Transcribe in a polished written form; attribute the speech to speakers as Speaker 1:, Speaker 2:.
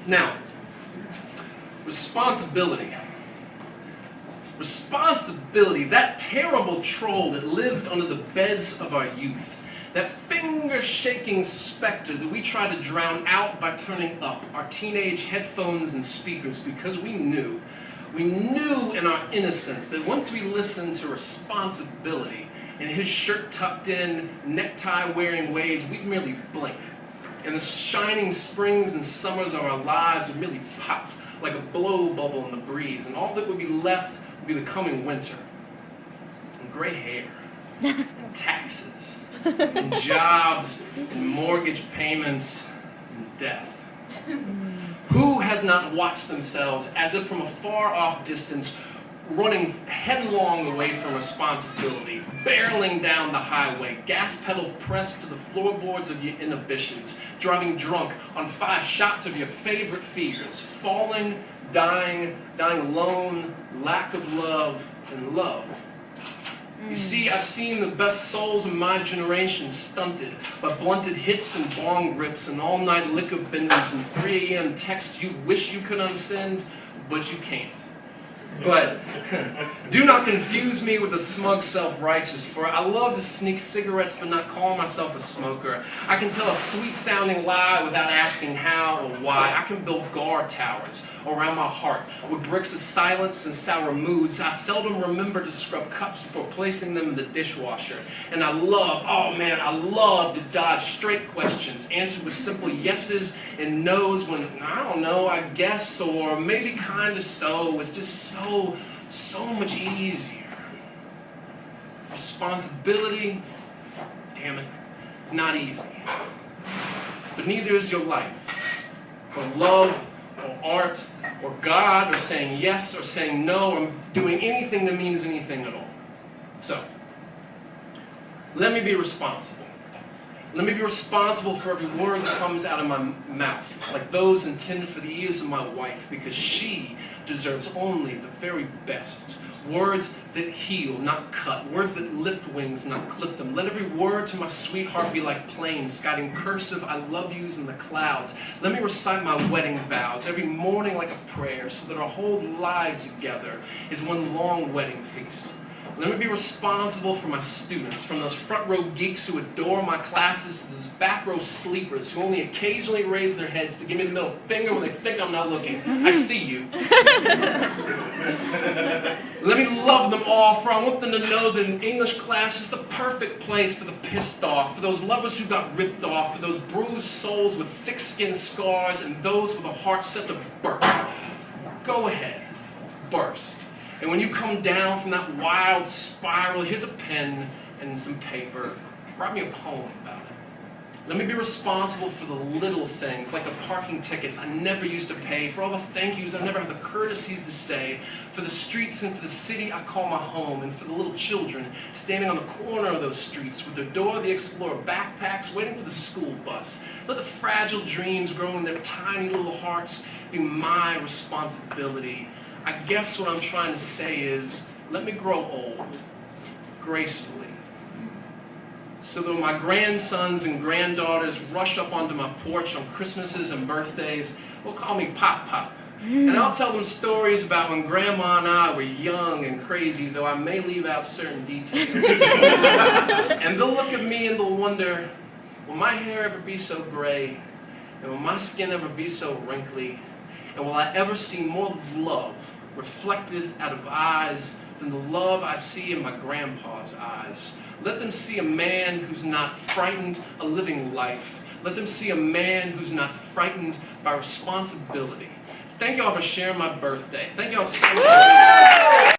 Speaker 1: Now, responsibility. Responsibility, that terrible troll that lived under the beds of our youth. That finger-shaking specter that we try to drown out by turning up our teenage headphones and speakers because we knew in our innocence that once we listened to responsibility in his shirt tucked in, necktie-wearing ways, we'd merely blink. And the shining springs and summers of our lives would merely pop like a blow bubble in the breeze, and all that would be left would be the coming winter. And gray hair, and taxes, and jobs, and mortgage payments, and death. Who has not watched themselves as if from a far-off distance, running headlong away from responsibility, barreling down the highway, gas pedal pressed to the floorboards of your inhibitions, driving drunk on 5 shots of your favorite fears, falling, dying alone, lack of love, and love. You see, I've seen the best souls of my generation stunted by blunted hits and bong rips and all-night liquor benders and 3 a.m. texts you wish you could unsend, but you can't. But do not confuse me with the smug self-righteous, for I love to sneak cigarettes but not call myself a smoker. I can tell a sweet-sounding lie without asking how or why. I can build guard towers around my heart with bricks of silence and sour moods. I seldom remember to scrub cups before placing them in the dishwasher. And I love to dodge straight questions, answered with simple yeses and nos when, I don't know, I guess, or maybe kind of so. It's just so much easier. Responsibility, damn it, it's not easy. But neither is your life, or love, or art, or God, or saying yes, or saying no, or doing anything that means anything at all. So, let me be responsible. Let me be responsible for every word that comes out of my mouth, like those intended for the ears of my wife, because she deserves only the very best. Words that heal, not cut. Words that lift wings, not clip them. Let every word to my sweetheart be like planes, guiding cursive I love yous in the clouds. Let me recite my wedding vows every morning like a prayer, so that our whole lives together is one long wedding feast. Let me be responsible for my students, from those front row geeks who adore my classes to those back row sleepers who only occasionally raise their heads to give me the middle finger when they think I'm not looking. I see you. Let me love them all, for I want them to know that an English class is the perfect place for the pissed off, for those lovers who got ripped off, for those bruised souls with thick-skinned scars, and those with a heart set to burst. Go ahead, burst. And when you come down from that wild spiral, here's a pen and some paper. Write me a poem about it. Let me be responsible for the little things, like the parking tickets I never used to pay, for all the thank yous I never had the courtesy to say, for the streets and for the city I call my home, and for the little children standing on the corner of those streets with their Dora the Explorer backpacks waiting for the school bus. Let the fragile dreams growing in their tiny little hearts be my responsibility. I guess what I'm trying to say is, let me grow old, gracefully. So that when my grandsons and granddaughters rush up onto my porch on Christmases and birthdays, they'll call me Pop Pop. And I'll tell them stories about when Grandma and I were young and crazy, though I may leave out certain details. And they'll look at me and they'll wonder, will my hair ever be so gray? And will my skin ever be so wrinkly? And will I ever see more love reflected out of eyes than the love I see in my grandpa's eyes? Let them see a man who's not frightened of living life. Let them see a man who's not frightened by responsibility. Thank y'all for sharing my birthday. Thank y'all so much.